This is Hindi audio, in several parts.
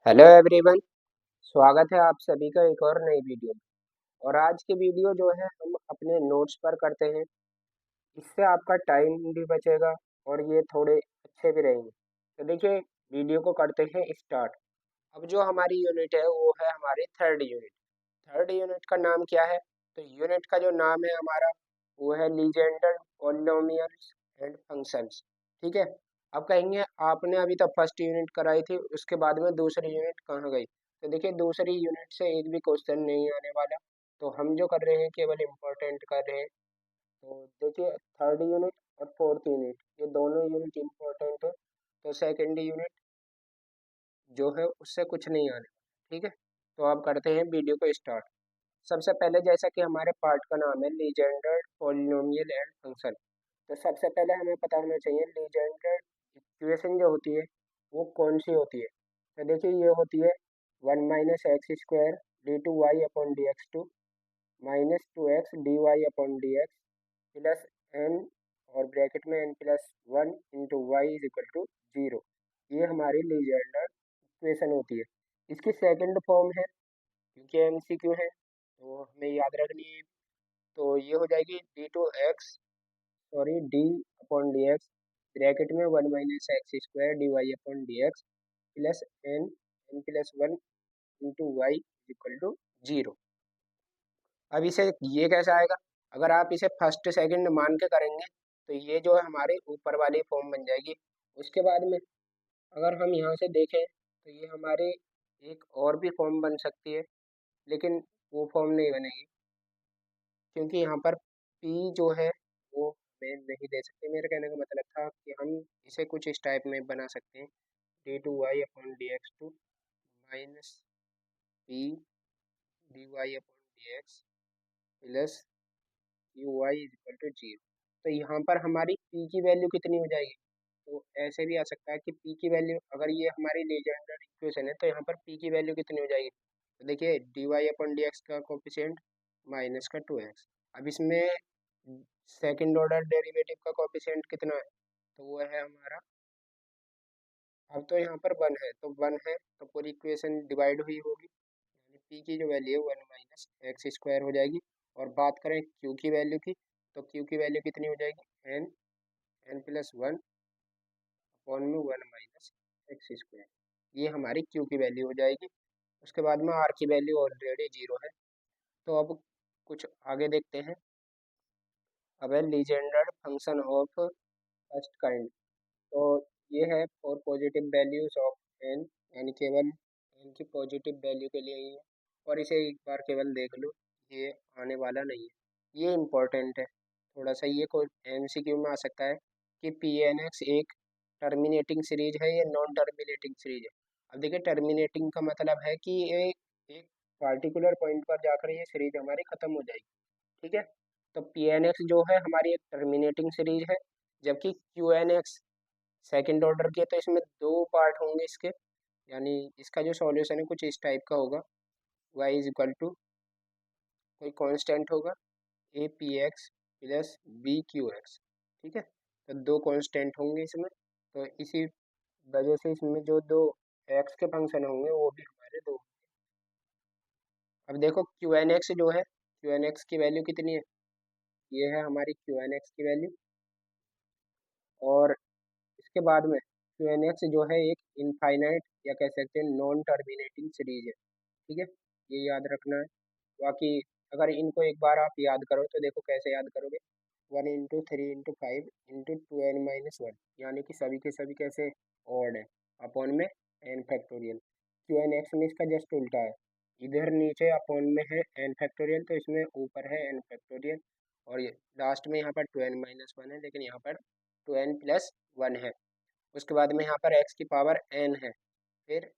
Hello everyone. स्वागत है आप सभी का एक और नई वीडियो में। और आज की वीडियो जो है हम अपने नोट्स पर करते हैं। इससे आपका टाइम भी बचेगा और ये थोड़े अच्छे भी रहेंगे। तो देखिए, वीडियो को करते हैं स्टार्ट। अब जो हमारी यूनिट है वो है हमारी थर्ड यूनिट। थर्ड यूनिट का नाम क्या है? तो यूनिट का जो नाम है हमारा वो है लीजेंडर पॉलिनोमियल्स एंड फंक्शंस। ठीक है। अब कहेंगे आपने अभी तक फर्स्ट यूनिट कराई थी, उसके बाद में दूसरी यूनिट कहाँ गई? तो देखिए, दूसरी यूनिट से एक भी क्वेश्चन नहीं आने वाला। तो हम जो कर रहे हैं केवल इम्पोर्टेंट कर रहे हैं। तो देखिए, थर्ड यूनिट और फोर्थ यूनिट ये दोनों यूनिट इम्पोर्टेंट है। तो सेकेंड यूनिट जो है उससे कुछ नहीं आने वाला। ठीक है। तो अब करते हैं वीडियो को स्टार्ट। सबसे पहले जैसा कि हमारे पार्ट का नाम है लीजेंडर पॉलिनोमियल एंड फंक्शन। तो सबसे पहले हमें पता होना चाहिए लीजेंडर इक्वेशन जो होती है वो कौन सी होती है। तो देखिए, ये होती है 1 - x² d2y/dx2 -2x dy/dx plus n और ब्रैकेट में n+1 × y = 0। ये हमारी लीजेंडर इक्वेशन होती है। इसकी सेकंड फॉर्म है, क्योंकि एमसीक्यू है तो हमें याद रखनी है। तो ये हो जाएगी d/d x ब्रैकेट में 1 - x² dy/dx plus n+1 × y = 0। अब इसे ये कैसे आएगा? अगर आप इसे फर्स्ट सेकंड मान के करेंगे तो ये जो है हमारे ऊपर वाली फॉर्म बन जाएगी। उसके बाद में अगर हम यहाँ से देखें तो ये हमारे एक और भी फॉर्म बन सकती है, लेकिन वो फॉर्म नहीं बनेगी, क्योंकि यहाँ पर p जो है वो हमें नहीं दे सकते। मेरे कहने का मतलब था कि हम इसे कुछ इस टाइप में बना सकते हैं d2y/dx2 -p dy/dx plus uy = 0। तो यहाँ पर हमारी p की वैल्यू कितनी हो जाएगी? तो ऐसे भी आ सकता है कि p की वैल्यू, अगर ये हमारी लीजेंडर इक्वेशन है तो यहाँ पर p की वैल्यू कितनी हो जाएगी? तो देखिए, dy/dx का कोफिशिएंट -2x। अब इसमें सेकंड ऑर्डर डेरिवेटिव का कोफिशिएंट कितना है? तो वो है हमारा, अब तो यहाँ पर 1 है तो 1 है तो पूरी इक्वेशन डिवाइड हुई होगी, यानी p की जो वैल्यू है 1 - x² हो जाएगी। और बात करें q की वैल्यू की, तो q की वैल्यू कितनी हो जाएगी? n+1 अपॉन में 1 - x²। ये हमारी q की वैल्यू हो जाएगी। उसके बाद में r की वैल्यू ऑलरेडी 0 है। तो अब कुछ आगे देखते हैं। अब है Legender function of first kind. तो ये है for positive values of n, यानी केवल n की पॉजिटिव वैल्यू के लिए ही है। और इसे एक बार केवल देख लो, ये आने वाला नहीं है। ये इम्पोर्टेंट है थोड़ा सा, ये कोई एमसीक्यू में आ सकता है कि pnx एक टर्मिनेटिंग सीरीज है या नॉन टर्मिनेटिंग सीरीज है। अब देखिए, टर्मिनेटिंग का मतलब है कि ये एक पार्टिकुलर पॉइंट पर जाकर ये सीरीज हमारी खत्म हो जाएगी। ठीक है। तो pnx जो है हमारी एक टर्मिनेटिंग सीरीज है, जबकि qnx सेकंड ऑर्डर की है। तो इसमें दो पार्ट होंगे इसके, यानी इसका जो सॉल्यूशन है कुछ इस टाइप का होगा। y = कोई कांस्टेंट होगा A P X plus B Q X. ठीक है। तो दो कांस्टेंट होंगे इसमें। तो इसी वजह से इसमें जो दो एक्स के फंक्शन होंगे वो भी हमारे दो। अब देखो, क्यू एन एक्स जो है, क्यू एन एक्स की वैल्यू कितनी है? ये है हमारी क्यू एन एक्स की वैल्यू। और इसके बाद में क्यू एन एक्स जो है एक इनफाइनाइट या कह सकते हैं नॉन टर्मिनेटिंग सीरीज है। ठीक है। ये याद रखना है। बाकी अगर इनको एक बार आप याद करो तो देखो कैसे याद करोगे। 1 × 3 × 5 × 2n - 1, यानी कि सभी के सभी कैसे ऑड है, अपॉन में n factorial. Q N X में इसका जस्ट उल्टा है, इधर नीचे अपॉन में है n फैक्टोरियल तो इसमें ऊपर है n फैक्टोरियल। और ये लास्ट में यहाँ पर 2n - 1 है, लेकिन यहाँ पर 2n+1 है। उसके बाद में यहाँ पर x की पावर n है। फिर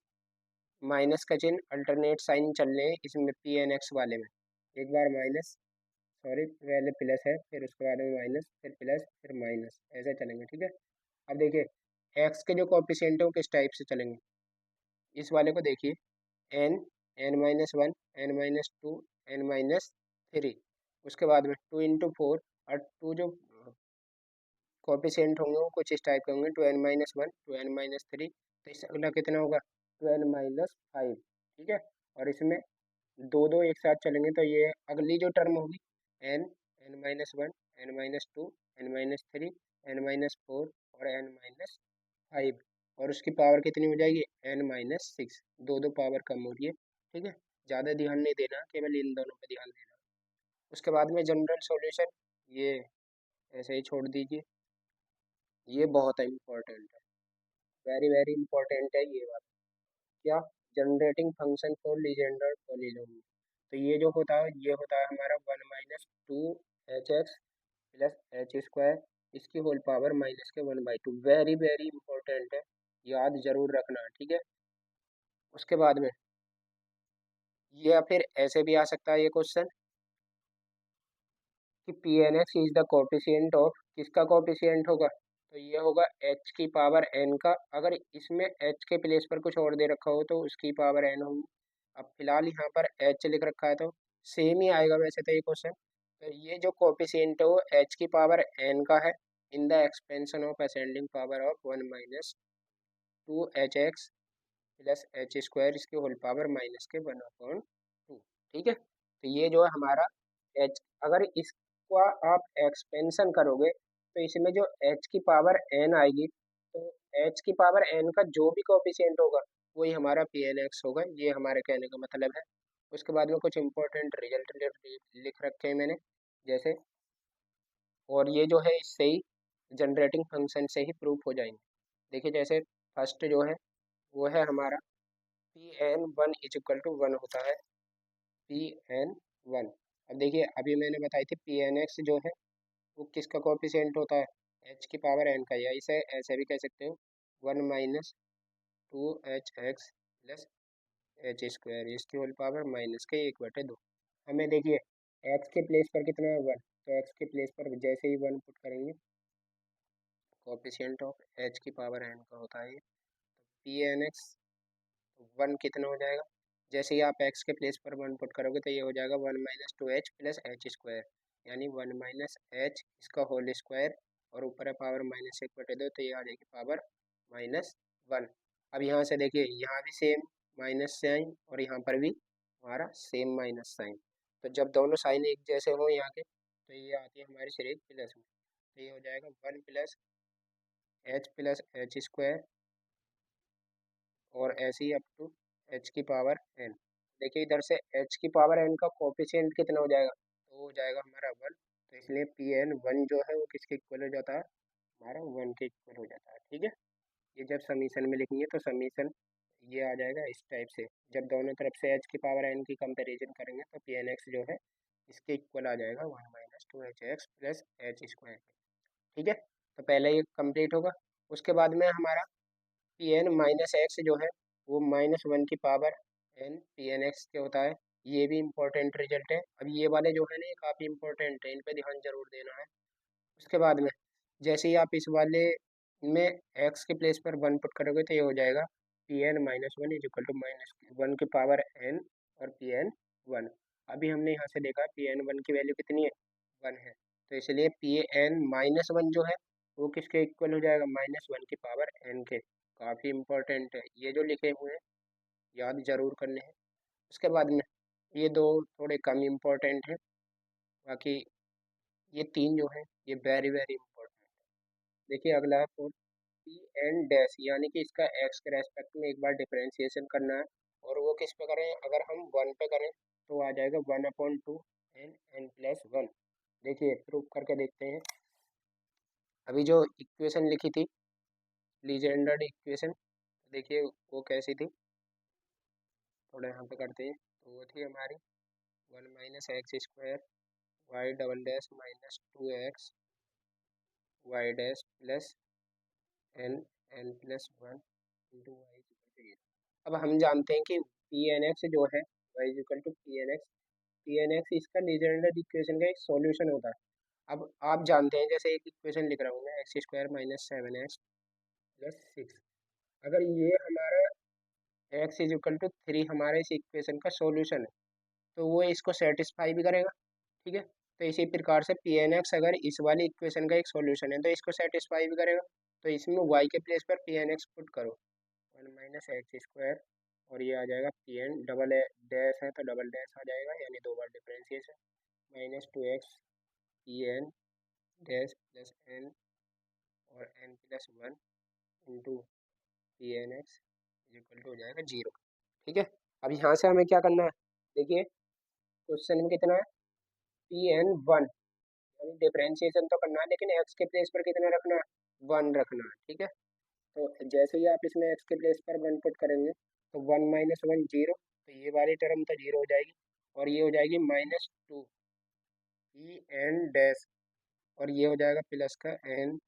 माइनस का चिन्ह अल्टरनेट साइन चल रहे हैं इसमें पी एन एक्स वाले में। एक बार माइनस, सॉरी पहले प्लस है, फिर उसके बाद में माइनस, फिर प्लस, फिर माइनस, ऐसे चलेंगे। ठीक है। अब देखिए, एक्स के जो कोफिशिएंट है वो किस टाइप से चलेंगे। इस वाले को देखिए, एन, n-1, n-2, n-3। उसके बाद में 2 × 4, और टू जो कोफिशिएंट होंगे वो कुछ इस टाइप के होंगे, 2n - 1, 2n - 3। तो इससे अगला कितना होगा? 12 - 5, ठीक है। और इसमें दो दो एक साथ चलेंगे तो ये अगली जो टर्म होगी N, n-1, n-2, n-3, n-4 और n-5, और उसकी पावर कितनी हो जाएगी n-6। दो दो पावर कम हो रही है, ठीक है। ज़्यादा ध्यान नहीं देना, केवल इन दोनों पे ध्यान देना। उसके बाद में जनरल सॉल्यूशन, ये ऐसे ही छोड़ दीजिए, ये बहुत इम्पोर्टेंट है, वेरी वेरी इंपॉर्टेंट है ये बात। क्या? Generating function for Legender polynomial. तो ये जो होता है ये होता है हमारा 1 - 2 hx प्लस एच स्क्वायर, इसकी whole power -1/2। Very very important है, याद जरूर रखना, ठीक है। उसके बाद में ये या फिर ऐसे भी आ सकता है ये क्वेश्चन कि P N x is the coefficient of, किसका कोफिशिएंट होगा, तो ये होगा एच की पावर एन का। अगर इसमें एच के प्लेस पर कुछ और दे रखा हो तो उसकी पावर एन होगी। अब फिलहाल यहाँ पर एच लिख रखा है तो सेम ही आएगा वैसे तो ये क्वेश्चन। तो ये जो कोफिशिएंट है वो एच की पावर एन का है in the expansion of ascending power of 1 - 2 hx plus H square, इसकी होल पावर -1/2, ठीक है। तो ये जो है हमारा एच, अगर इसका आप एक्सपेंशन करोगे तो इसमें जो एच की पावर एन आएगी, तो एच की पावर एन का जो भी कोफिशिएंट होगा वही हमारा पी एन एक्स होगा, ये हमारे कहने का मतलब है। उसके बाद में कुछ इंपॉर्टेंट रिजल्ट लिख रखे हैं मैंने, जैसे, और ये जो है इससे ही जनरेटिंग फंक्शन से ही प्रूफ हो जाएंगे। देखिए जैसे फर्स्ट जो है वो है हमारा Pn1 = 1 होता है, Pn1। अब देखिए अभी मैंने बताई थी Pnx जो है वो किसका कोफिशिएंट होता है, h की पावर n का, या इसे ऐसे भी कह सकते हो 1 - 2 hx प्लस एच स्क्वायर, इसकी होल पावर -1/2। हमें देखिए x के प्लेस पर कितना है 1, तो x के प्लेस पर जैसे ही 1 पुट करेंगे, कोफिशिएंट ऑफ h की पावर n का होता है ये, Pnx 1 कितना हो जाएगा, जैसे ही आप x के प्लेस पर 1 पुट करोगे तो ये हो जाएगा 1 - 2h प्लस एच स्क्वायर, यानी 1 - h इसका होल स्क्वायर, और ऊपर है पावर -1/2, तो ये आ जाएगी पावर -1। अब यहाँ से देखिए यहाँ भी सेम माइनस साइन और यहाँ पर भी हमारा सेम माइनस साइन, तो जब दोनों साइन एक जैसे हों यहाँ के तो ये आती है हमारी सीरीज प्लस में, तो ये हो जाएगा 1 + h प्लस एच स्क्वायर, और ऐसे ही अप टू h की पावर n। देखिए इधर से h की पावर n का कोफिशिएंट कितना हो जाएगा, तो हो जाएगा हमारा 1, तो इसलिए Pn1 जो है वो किसके इक्वल हो जाता है, हमारा 1 के इक्वल हो जाता है, ठीक है। ये जब समीशन में लिखेंगे तो समीशन ये आ जाएगा इस टाइप से, जब दोनों तरफ से h की पावर n की कंपैरिजन करेंगे तो Pnx जो है इसके इक्वल आ जाएगा 1 - 2 hx प्लस एच स्क्वायर, ठीक है। तो पहले ये कंप्लीट होगा। उसके बाद में हमारा Pn-x जो है वो -1 की पावर n Pnx के होता है, ये भी इम्पोर्टेंट रिजल्ट है। अब ये वाले जो है ना ये काफ़ी इंपॉर्टेंट है, इन पे ध्यान जरूर देना है। उसके बाद में जैसे ही आप इस वाले में x के प्लेस पर 1 पुट करोगे तो ये हो जाएगा Pn-1 = -1 की पावर n और Pn1। अभी हमने यहाँ से देखा Pn1 की वैल्यू कितनी है, 1 है, तो इसलिए Pn-1 जो है वो किसके इक्वल हो जाएगा, -1 की पावर n के। काफ़ी इंपॉर्टेंट है, ये जो लिखे हुए हैं याद जरूर करने हैं। उसके बाद में ये दो थोड़े कम इम्पोर्टेंट हैं, बाकी ये तीन जो हैं ये वेरी वेरी इंपॉर्टेंट। देखिए अगला है फोर, पी एन डैश, यानी कि इसका एक्स के रेस्पेक्ट में एक बार डिफरेंशिएशन करना है, और वो किस पे करें, अगर हम 1 पे करें तो आ जाएगा 1/2 एन एन प्लस 1। देखिए प्रूफ करके देखते हैं। अभी जो इक्वेशन लिखी थी लीजेंडर्ड इक्वेशन, देखिए वो कैसी थी, थोड़ा यहाँ पे करते हैं। तो वो थी हमारी 1 - x² Y double dash -2x Y dash plus N N plus 1 into Y equal to 0। अब हम जानते हैं कि पी एन एक्स जो है Y equal to P N X इसका लीजेंडर इक्वेशन का एक सॉल्यूशन होता है। अब आप जानते हैं, जैसे एक इक्वेशन लिख रहा हूँ मैं, x² - 7x प्लस 6, अगर ये हमारा x इज इक्वल टू 3 हमारे इस इक्वेशन का सॉल्यूशन है तो वो इसको सेटिस्फाई भी करेगा, ठीक है। तो इसी प्रकार से पी एन एक्स अगर इस वाली इक्वेशन का एक सॉल्यूशन है तो इसको सेटिस्फाई भी करेगा, तो इसमें y के प्लेस पर पी एन एक्स पुट करो 1 माइनस एक्स स्क्वायर, और ये आ जाएगा पी एन, डबल डैश है तो डबल डैश आ जाएगा, यानी दो बार differentiation, minus 2x P N dash plus N और N plus one into P N X equal to हो जाएगा 0। ठीक है, अब यहाँ से हमें क्या करना है, देखिए क्वेश्चन में कितना है, पी एन वन, यानी डिफरेंशिएशन तो करना है लेकिन एक्स के प्लेस पर कितना रखना है, वन रखना है। ठीक है, तो जैसे ही आप इसमें एक्स के प्लेस पर वन पुट करेंगे तो वन माइनस वन जीरो, तो ये वाली टर्म तो जीरो हो जाएगी, और ये हो जाएगी minus two P N dash, और ये हो जाएगा प्लस का एन,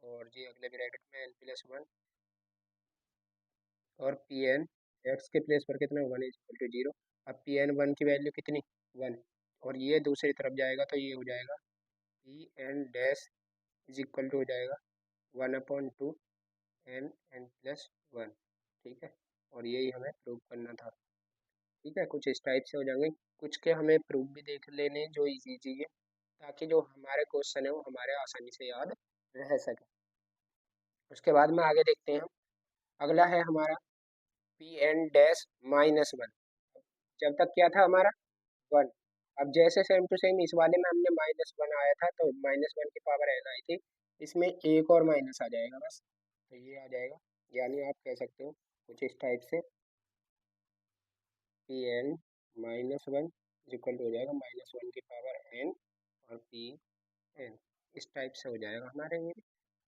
और ये अगले ब्रैकेट में एन प्लस वन, और पी एन एक्स के प्लेस पर कितना, one is equal to zero. अब पी एन वन की वैल्यू कितनी, वन, और ये दूसरी तरफ जाएगा तो ये हो जाएगा P N dash is equal to हो जाएगा one upon two N N plus one. ठीक है, और यही हमें प्रूव करना था। ठीक है, कुछ इस टाइप से हो जाएंगे, कुछ के हमें प्रूफ भी देख लेने जो इजी चीज़ है, ताकि जो हमारे क्वेश्चन है वो हमारे आसानी से याद रह सके। उसके बाद में आगे देखते हैं हम, अगला है हमारा P N dash minus one. जब तक क्या था हमारा, वन, अब जैसे सेम टू सेम इस वाले में हमने माइनस वन आया था तो माइनस वन की पावर एन आई थी, इसमें एक और माइनस आ जाएगा बस, तो ये आ जाएगा, यानी आप कह सकते हो कुछ इस टाइप से P N minus one equal to हो जाएगा माइनस वन की पावर एन और पी एन, इस टाइप से हो जाएगा हमारे ये।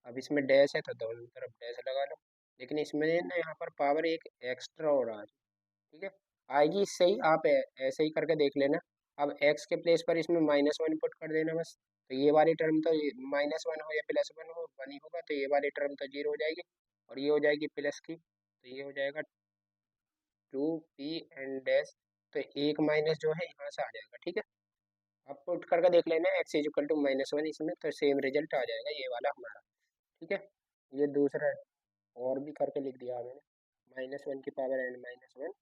अब इसमें डैश है तो दोनों तरफ डैश लगा लो, लेकिन इसमें ना यहाँ पर पावर एक एक्स्ट्रा हो रहा है। ठीक है, आएगी इससे ही, आप ऐसे ही करके देख लेना। अब x के प्लेस पर इसमें माइनस वन पुट कर देना बस, तो ये वाली टर्म तो माइनस वन हो या प्लस वन हो, वन ही होगा, तो ये वाली टर्म तो जीरो हो जाएगी, और ये हो जाएगी प्लस की, तो ये हो जाएगा टू पी एन डैश, तो एक माइनस जो है यहाँ से आ जाएगा। ठीक है, आप पुट करके देख लेना X is equal to minus one, इसमें तो सेम रिजल्ट आ जाएगा ये वाला हमारा। ठीक है, ये दूसरा और भी करके लिख दिया मैंने, माइनस वन की पावर एन माइनस वन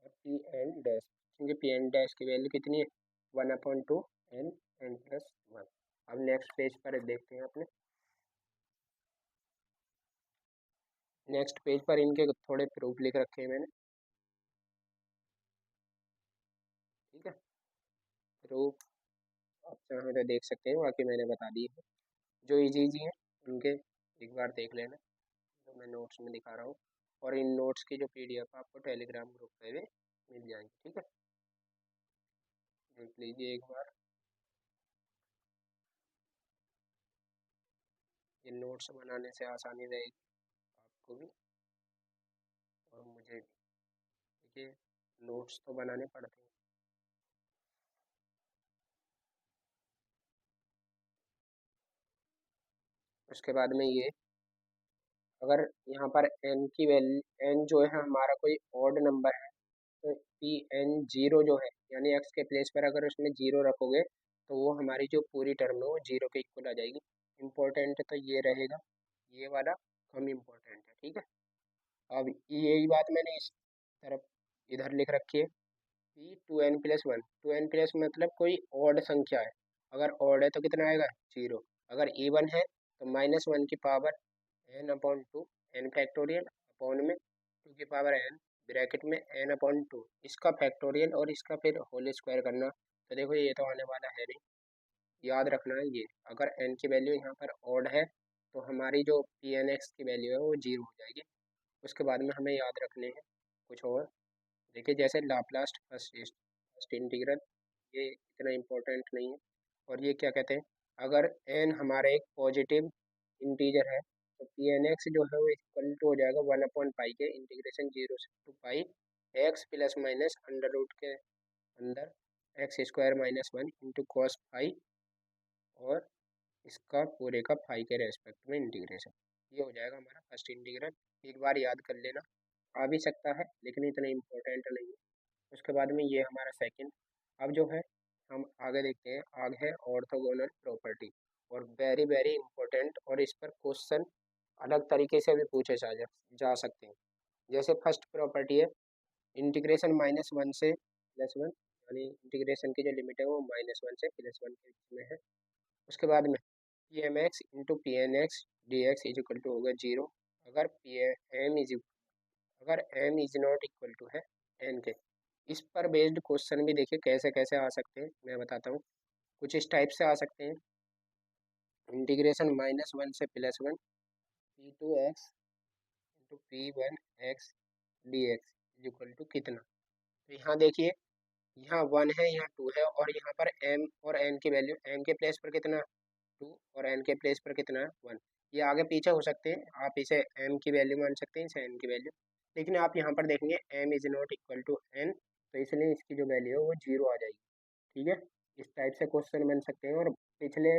और पी एन डैश, क्योंकि पी एन डैश की वैल्यू कितनी है, one upon two N N plus one. अब नेक्स्ट पेज पर देखते हैं अपने, नेक्स्ट पेज पर इनके थोड़े प्रूफ लिख रखे हैं मैंने। ठीक है, प्रूफ आप चाहें तो देख सकते हैं, बाकी मैंने बता दी है, जो इजी इजी हैं उनके एक बार देख लेना, जो मैं नोट्स में दिखा रहा हूँ, और इन नोट्स की जो पीडीएफ आपको टेलीग्राम ग्रुप पे भी मिल जाएंगी। ठीक है, देख लीजिए एक बार, ये नोट्स बनाने से आसानी रहेगी आपको भी और मुझे भी। देखिए नोट्स तो बनाने पड़ते हैं। उसके बाद में ये, अगर यहाँ पर n की वैल्यू, n जो है हमारा कोई ऑड नंबर है, तो पी एन जीरो जो है, यानी x के प्लेस पर अगर उसमें जीरो रखोगे तो वो हमारी जो पूरी टर्म है वो जीरो के इक्वल आ जाएगी। इम्पोर्टेंट तो ये रहेगा, ये वाला कम इम्पोर्टेंट है। ठीक है, अब यही बात मैंने इस तरफ इधर लिख रखी है कि two N plus one, two N plus मतलब कोई ऑड संख्या है, अगर ऑड है तो कितना आएगा, जीरो, अगर इवन है तो माइनस वन की power N upon two, N factorial upon में टू की पावर एन ब्रैकेट में एन अपॉन टू, इसका फैक्टोरियल और इसका फिर होल स्क्वायर करना, तो देखो ये तो आने वाला है नहीं, याद रखना है ये, अगर एन की वैल्यू यहाँ पर ऑड है तो हमारी जो पी एन एक्स की वैल्यू है वो जीरो हो जाएगी। उसके बाद में हमें याद रखने हैं कुछ और, देखिए जैसे लाप्लास्ट फर्स्ट इंटीग्रल, ये इतना इम्पोर्टेंट नहीं है, और ये क्या कहते हैं, अगर एन हमारा एक पॉजिटिव इंटीजर है तो पी एन एक्स जो है वो इक्वल टू हो जाएगा वन अपॉन पाई के इंटीग्रेशन जीरो से to pi X plus minus under root के अंदर X square minus one into cos phi, और इसका पूरे का फाई के रेस्पेक्ट में इंटीग्रेशन, ये हो जाएगा हमारा फर्स्ट इंटीग्रल। एक बार याद कर लेना, आ भी सकता है लेकिन इतना इम्पोर्टेंट नहीं है। उसके बाद में ये हमारा सेकंड, अब जो है हम आगे देखते हैं, आगे है ऑर्थोगोनल प्रॉपर्टी, और वेरी वेरी इंपॉर्टेंट, और इस पर क्वेश्चन अलग तरीके से भी पूछे जा सकते हैं। जैसे फर्स्ट प्रॉपर्टी है इंटीग्रेशन माइनस वन से प्लस वन, यानी इंटीग्रेशन की जो लिमिट है वो माइनस वन से प्लस वन के बीच में है। उसके बाद में P M X into P N x D x is equal to होगा जीरो, अगर पी एम इज अगर m is not equal to है n के। इस पर बेस्ड क्वेश्चन भी देखिए कैसे कैसे आ सकते हैं, मैं बताता हूँ। कुछ इस टाइप से आ सकते हैं, इंटीग्रेशन -1 से +1 p2x into p1x dx is equal to कितना। तो यहाँ देखिए, यहाँ 1 है, यहाँ 2 है, और यहाँ पर m और n की वैल्यू, m के प्लेस पर कितना 2 और n के प्लेस पर कितना 1। ये आगे पीछे हो सकते हैं, आप इसे m की वैल्यू मान सकते हैं, इसे n की वैल्यू। लेकिन आप यहाँ पर देखेंगे m is not equal to n, तो इसलिए इसकी जो वैल्यू है वो 0 आ जाएगी। ठीक है, इस टाइप से क्वेश्चन बन सकते हैं, और पिछले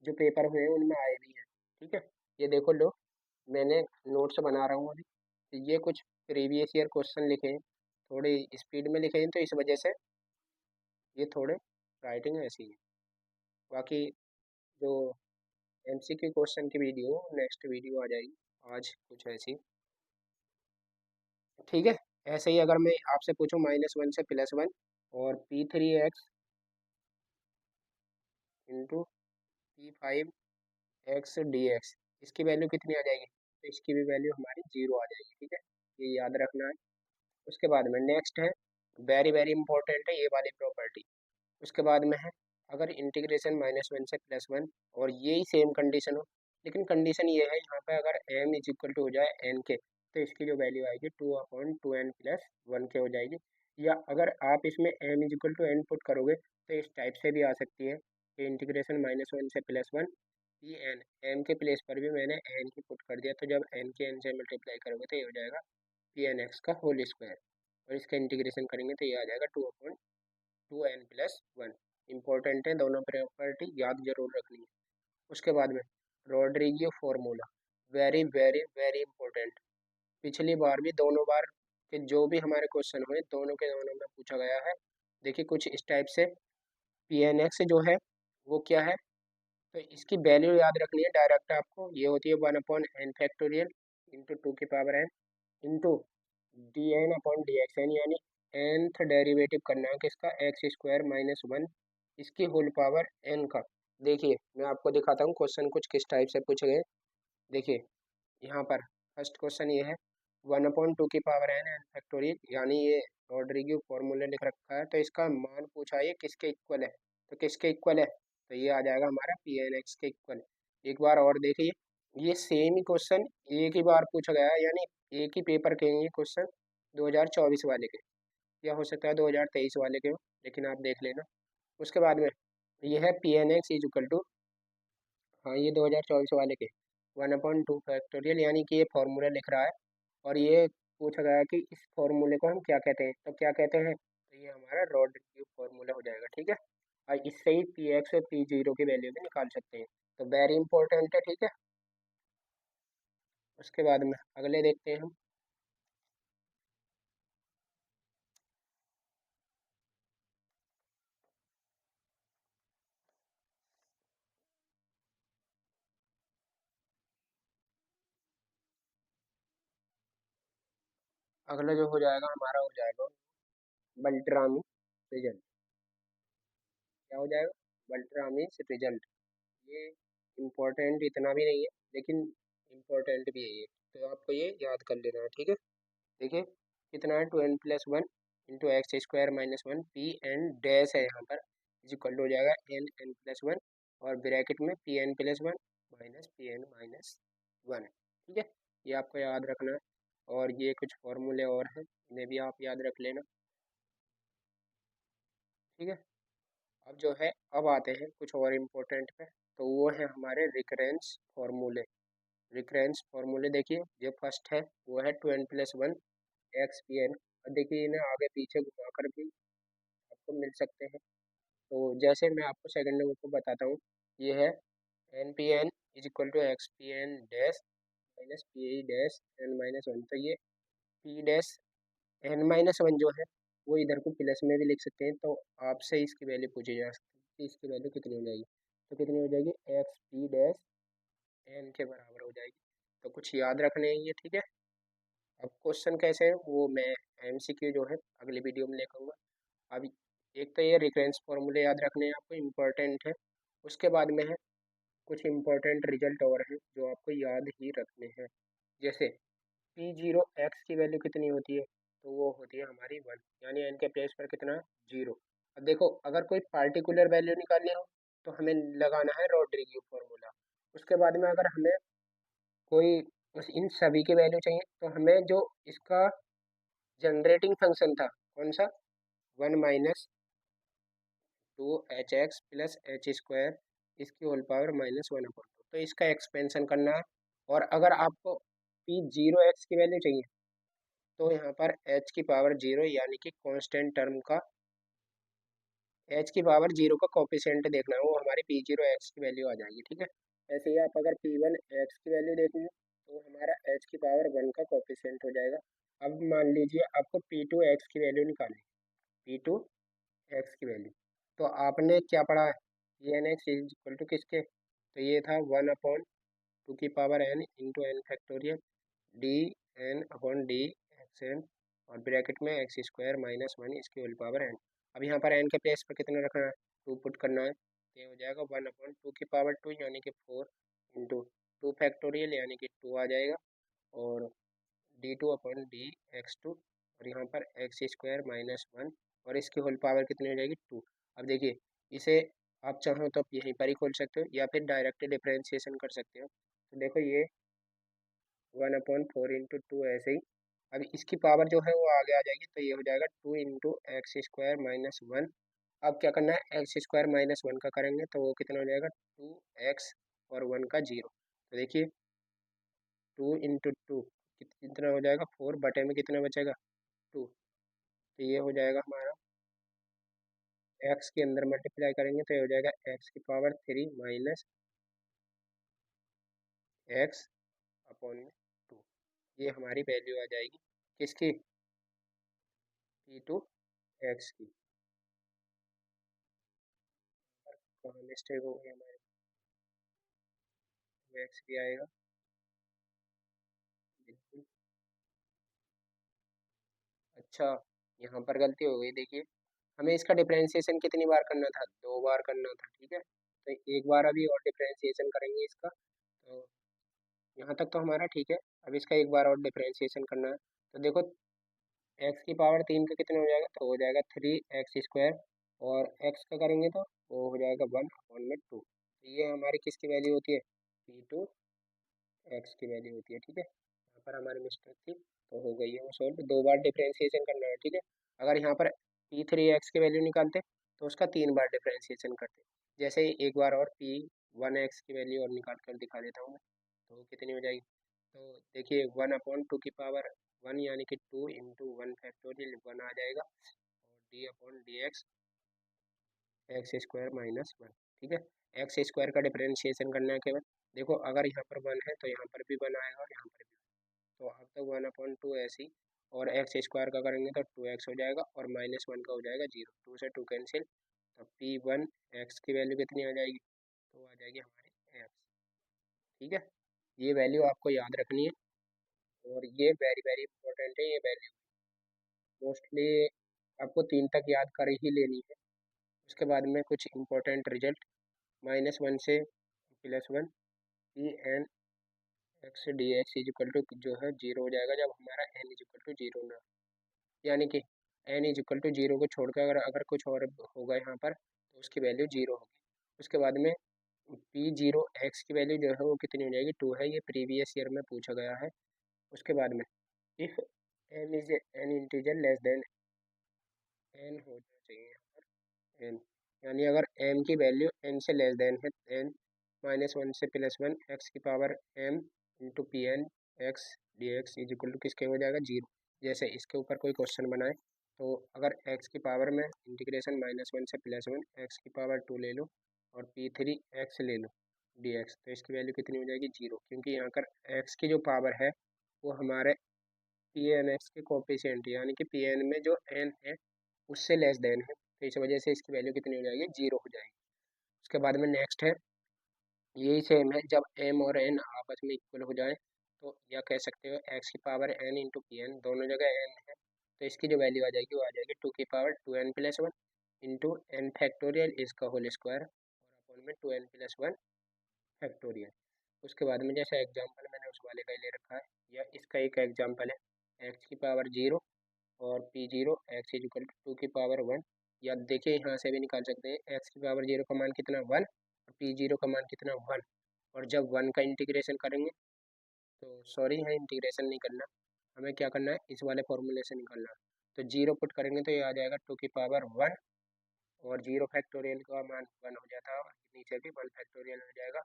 जो पेपर हुए हैं उनमें आए भी हैं। ठीक है, ये देखो लो, मैंने नोट्स बना रहा हूँ अभी, तो ये कुछ प्रीवियस ईयर क्वेश्चन लिखे हैं, थोड़ी स्पीड में लिखे हैं, तो इस वजह से ये थोड़े राइटिंग ऐसी है। बाकी जो एमसीक्यू क्वेश्चन की वीडियो नेक्स्ट वीडियो आ जाएगी, आज कुछ ऐसी। ठीक है, ऐसे ही अगर मैं आपसे पूछूं -1 से +1 और p3x इंटू p5x dx, इसकी वैल्यू कितनी आ जाएगी, तो इसकी भी वैल्यू हमारी 0 आ जाएगी। ठीक है, ये याद रखना है। उसके बाद में नेक्स्ट है, वेरी वेरी इंपॉर्टेंट है ये वाली प्रॉपर्टी। उसके बाद में है, अगर इंटीग्रेशन -1 से +1 और यही सेम कंडीशन हो, लेकिन कंडीशन ये है यहाँ पे अगर m इज इक्वल टू हो जाए n के, तो इसकी जो वैल्यू आएगी 2/2n + 1 के हो जाएगी। या अगर आप इसमें m is equal to n put करोगे तो इस टाइप से भी आ सकती है कि इंटीग्रेशन -1 से +1 पी एन, m के प्लेस पर भी मैंने n की पुट कर दिया, तो जब n के n से मल्टीप्लाई करोगे तो ये हो जाएगा pnx का होल स्क्वायर, और इसका इंटीग्रेशन करेंगे तो ये आ जाएगा 2/2n + 1। इंपॉर्टेंट है दोनों प्रॉपर्टी, याद जरूर रखनी है। उसके बाद में Rodrigues formula, very very very important. पिछली बार भी, दोनों बार के जो भी हमारे क्वेश्चन हुए, दोनों के दोनों में पूछा गया है। देखिए कुछ इस टाइप से, पी एन एक्स जो है वो क्या है, तो इसकी वैल्यू याद रखनी है डायरेक्ट आपको, ये होती है 1/n इंटू 2 इंटू dn/dxn, यानी nth डेरिवेटिव करना है किसका, x² - 1 इसकी होल पावर n का। देखिए मैं आपको दिखाता हूँ क्वेश्चन कुछ किस टाइप से पूछे गए। देखिए यहाँ पर फर्स्ट क्वेश्चन ये है, 1/2n यानी ये रॉड्रिग्यू फॉर्मूला लिख रखा है, तो इसका मान पूछा है ये किसके इक्वल है, तो किसके इक्वल है, तो ये आ जाएगा हमारा pnx के इक्वल। एक बार और देखिए, ये सेम ही क्वेश्चन एक ही बार पूछा गया है, यानी एक ही पेपर के हैं ये क्वेश्चन, 2024 वाले के, या हो सकता है 2023 वाले के हो, लेकिन आप देख लेना। उसके बाद में ये है pnx इज इक्वल टू, हाँ ये 2024 वाले के 1/2 यानी कि ये फॉर्मूला लिख रहा है, और ये पूछा गया है कि इस फॉर्मूले को हम क्या कहते हैं, तो क्या कहते हैं, तो ये हमारा रॉड्रिग्यू फॉर्मूला हो जाएगा। ठीक है, और इससे ही px और p0 की वैल्यू भी निकाल सकते हैं, तो वेरी इंपॉर्टेंट है। ठीक है, उसके बाद में अगले देखते हैं हम। अगला जो हो जाएगा हमारा, हो जाएगा बल्ट्रामी रिजल्ट। क्या हो जाएगा, बल्ट्रामी रिजल्ट। ये इम्पोर्टेंट इतना भी नहीं है, लेकिन इम्पोर्टेंट भी है ये, तो आपको ये याद कर लेना है। ठीक है, देखिए कितना है, 2n + 1 into x² - 1 P N dash है यहाँ पर, इज इक्वल हो जाएगा n n + 1, और ब्रैकेट में pn + 1 माइनस pn - 1। ठीक है, ये आपको याद रखना है, और ये कुछ फॉर्मूले और हैं, इन्हें भी आप याद रख लेना। ठीक है, अब जो है, अब आते हैं कुछ और इम्पोर्टेंट पे, तो वो है हमारे रिकरेंस फार्मूले। रिकरेंस फार्मूले देखिए, जो फर्स्ट है वो है 2n + 1 एक्स पी एन, और देखिए इन्हें आगे पीछे घुमा कर भी आपको मिल सकते हैं। तो जैसे मैं आपको सेकंड नंबर को बताता हूँ, ये है N P N is equal to X P N dash minus P dash n - 1, तो ये पी डैश n - 1 जो है वो इधर को प्लस में भी लिख सकते हैं, तो आपसे इसकी वैल्यू पूछी जा सकती है कि इसकी वैल्यू कितनी हो जाएगी, तो कितनी हो जाएगी, एक्स पी डैश एन के बराबर हो जाएगी। तो कुछ याद रखने हैं ये। ठीक है, अब क्वेश्चन कैसे है वो मैं एमसीक्यू जो है अगली वीडियो में लेकर आऊँगा। अब एक तो ये रिकरेंस फॉर्मूले याद रखने हैं आपको, इम्पोर्टेंट है। उसके बाद में है कुछ इम्पोर्टेंट रिजल्ट और हैं जो आपको याद ही रखने हैं, जैसे पी जीरो एक्स की वैल्यू कितनी होती है, तो वो होती है हमारी 1, यानी एन के प्लेस पर कितना, 0। अब देखो अगर कोई पार्टिकुलर वैल्यू निकालनी हो तो हमें लगाना है रॉड्रिग्यू फॉर्मूला। उसके बाद में अगर हमें कोई इन सभी की वैल्यू चाहिए तो हमें जो इसका जनरेटिंग फंक्शन था कौन सा, 1 - 2h(x + h²) इसकी होल पावर -1/2, तो इसका एक्सपेंशन करना है। और अगर आपको पी जीरो एक्स की वैल्यू चाहिए तो यहाँ पर h की पावर 0 यानी कि कांस्टेंट टर्म का h की पावर 0 का कोफिशिएंट देखना है, वो हमारी पी जीरो एक्स की वैल्यू आ जाएगी, ठीक है। ऐसे ही आप अगर पी वन एक्स की वैल्यू देखेंगे तो हमारा h की पावर 1 का कोफिशिएंट हो जाएगा। अब मान लीजिए आपको पी टू एक्स की वैल्यू निकालनी है, पी टू एक्स की वैल्यू, तो आपने क्या पढ़ा है, ये n x is equal to किसके, तो ये था 1/2 की power n into n factorial d n upon d x n, और ब्रैकेट में x² -1 इसकी होल पावर n। अब यहाँ पर n के प्लेस पर कितना रखना है, 2 पुट करना है, तो ये हो जाएगा 1/2 की पावर 2 यानी कि 4 इंटू 2 फैक्टोरियल यानी कि 2 आ जाएगा, और d2/dx2, और यहाँ पर x² -1, और इसकी होल पावर कितनी हो जाएगी, 2। अब देखिए इसे आप चाहो तो यहीं पर ही खोल सकते हो या फिर डायरेक्ट डिफरेंशिएशन कर सकते हो। तो देखो ये 1/4 इंटू 2 ऐसे ही। अब इसकी पावर जो है वो आगे आ जाएगी, तो ये हो जाएगा 2 इंटू x² -1। अब क्या करना है, x² -1 का करेंगे तो वो कितना हो जाएगा, 2x और 1 का 0। तो देखिए 2 इंटू 2 कितना हो जाएगा, 4 बटे में कितना बचेगा, 2। तो ये हो जाएगा हमारा x के अंदर मल्टीप्लाई करेंगे तो ये हो जाएगा x³ माइनस x/2। ये हमारी वैल्यू आ जाएगी किसकी, पी टू एक्स की। कहाँ मिस्टेक हो गई हमारी, एक्स भी आएगा, बिल्कुल। अच्छा, यहाँ पर गलती हो गई, देखिए हमें इसका डिफरेंशिएशन कितनी बार करना था, 2 बार करना था, ठीक है। तो एक बार अभी और डिफरेंशिएशन करेंगे इसका, तो यहाँ तक तो हमारा ठीक है। अब इसका एक बार और डिफरेंशिएशन करना है, तो देखो x³ का कितना हो जाएगा, तो हो जाएगा 3x², और x का करेंगे तो वो हो जाएगा 1/2। तो ये हमारी किसकी वैल्यू होती है, पी टू एक्स की वैल्यू होती है, ठीक है। यहाँ पर हमारी मिस्टेक थी तो हो गई है वो सॉल्व, 2 बार डिफरेंशिएशन करना है, ठीक है। अगर यहाँ पर p3x की वैल्यू निकालते तो उसका 3 बार डिफरेंशिएशन करते। जैसे ही एक बार और p1x की वैल्यू और निकाल कर दिखा देता हूँ मैं, तो कितनी हो जाएगी, तो देखिए 1/2 की पावर 1 यानी कि 2 इंटू 1 फैक्टोरियल 1 आ जाएगा, और d/dx x² -1, ठीक है। x² का डिफरेंशिएशन करना है केवल, देखो अगर यहाँ पर 1 है तो यहाँ पर भी 1 आएगा और यहाँ पर भी, तो अब तक 1/2 ऐसे ही, और x² का करेंगे तो 2x हो जाएगा, और -1 का हो जाएगा 0, 2 से 2 कैंसिल, तो p1x की वैल्यू कितनी आ जाएगी, तो आ जाएगी हमारी x, ठीक है। ये वैल्यू आपको याद रखनी है, और ये वेरी वेरी इंपॉर्टेंट है, ये वैल्यू मोस्टली आपको 3 तक याद कर ही लेनी है। उसके बाद में कुछ इंपॉर्टेंट रिजल्ट, -1 से +1, P N x D x is equal to जो है 0 हो जाएगा जब हमारा n इज इक्वल टू 0 ना, यानी कि n इज इक्वल टू 0 को छोड़कर अगर अगर कुछ और होगा यहाँ पर तो उसकी वैल्यू 0 होगी। उसके बाद में p0x की वैल्यू जो है वो कितनी हो जाएगी, 2 है, ये प्रीवियस ईयर में पूछा गया है। उसके बाद में if m is an integer less than n होना चाहिए यहाँ पर n, यानी अगर m की वैल्यू n से लेस देन है, n -1 से +1 x की power m into P N x D x is equal to किसके हो जाएगा, 0। जैसे इसके ऊपर कोई क्वेश्चन बनाए तो अगर x की पावर में इंटीग्रेशन -1 से +1 x की पावर 2 ले लो और p3x ले लो dx, तो इसकी वैल्यू कितनी हो जाएगी, 0, क्योंकि यहाँ पर x की जो पावर है वो हमारे पी एन एक्स के कोफिशिएंट यानी कि पी एन में जो n है उससे लेस देन है, तो इस वजह से इसकी वैल्यू कितनी हो जाएगी, 0 हो जाएगी। उसके बाद में नेक्स्ट है, यही सेम है, जब m और n आपस में इक्वल हो जाए तो या कह सकते हो x की power n into P n, दोनों जगह n है, तो इसकी जो वैल्यू आ जाएगी वो आ जाएगी 2 की power 2n+1 into n factorial इसका होल स्क्वायर, और अपॉन में 2n+1 फैक्टोरियल। उसके बाद में जैसा एग्जाम्पल मैंने उस वाले का ही ले रखा है, या इसका एक एग्जांपल है एक्स की पावर 0 और P zero x is equal to 2 की पावर 1। या देखिए यहाँ से भी निकाल सकते हैं एक्स की पावर 0 का मान कितना 1 और पी जीरो का मान कितना 1। और जब 1 का इंटीग्रेशन करेंगे तो सॉरी यहाँ इंटीग्रेशन नहीं करना, हमें क्या करना है इस वाले फॉर्मूले से निकालना है। तो 0 पुट करेंगे तो ये आ जाएगा 2 की पावर 1 और 0 फैक्टोरियल का मान 1 हो जाता है और नीचे भी 1 फैक्टोरियल हो जाएगा।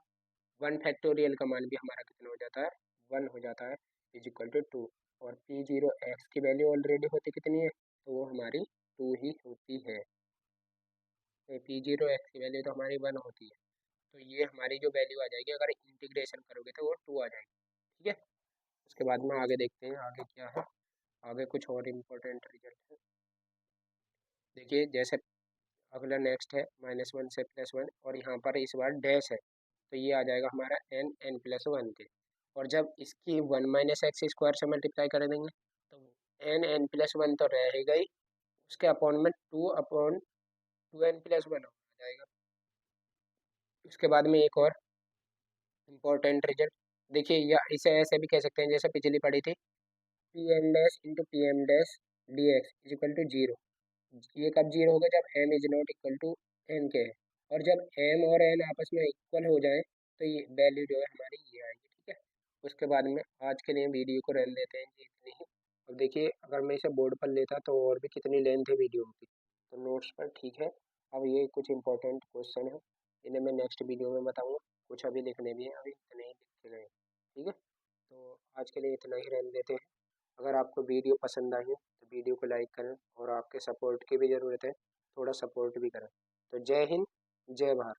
1 फैक्टोरियल का मान भी हमारा कितना हो जाता है 1 हो जाता है इज इक्वल टू 2। और पी जीरो एक्स की वैल्यू ऑलरेडी होती कितनी है तो वो हमारी 2 ही होती है। तो पी जीरो एक्स की वैल्यू तो हमारी 1 होती है, तो ये हमारी जो वैल्यू आ जाएगी अगर इंटीग्रेशन करोगे तो वो 2 आ जाएगी। ठीक है, उसके बाद में आगे देखते हैं आगे क्या है। आगे कुछ और इम्पोर्टेंट रिजल्ट है। देखिए जैसे अगला नेक्स्ट है -1 से +1 और यहाँ पर इस बार डैश है तो ये आ जाएगा हमारा n+1 के। और जब इसकी 1 - x स्क्वायर से मल्टीप्लाई कर देंगे तो n+1 तो रहेगा ही, उसके अपॉन में 2/2n+1 आ जाएगा। उसके बाद में एक और इम्पोर्टेंट रिजल्ट देखिए, या इसे ऐसे भी कह सकते हैं जैसे पिछली पढ़ी थी P m dash into P m dash d x is equal to 0। ये कब 0 होगा जब m is not equal to n के है, और जब m और n आपस में इक्वल हो जाए तो ये वैल्यू जो है हमारी ये आएगी। ठीक है, उसके बाद में आज के लिए वीडियो को रहने देते हैं जी इतनी ही। अब देखिए अगर मैं इसे बोर्ड पर लेता तो और भी कितनी लेंथ है वीडियो की, तो नोट्स पर ठीक है। अब ये कुछ इंपॉर्टेंट क्वेश्चन है, इन्हें मैं नेक्स्ट वीडियो में बताऊँगा। कुछ अभी लिखने भी हैं, अभी इतने ही लिखे गए हैं। ठीक है, तो आज के लिए इतना ही रहने देते हैं। अगर आपको वीडियो पसंद आई हो तो वीडियो को लाइक करें और आपके सपोर्ट की भी ज़रूरत है, थोड़ा सपोर्ट भी करें। तो जय हिंद, जय भारत।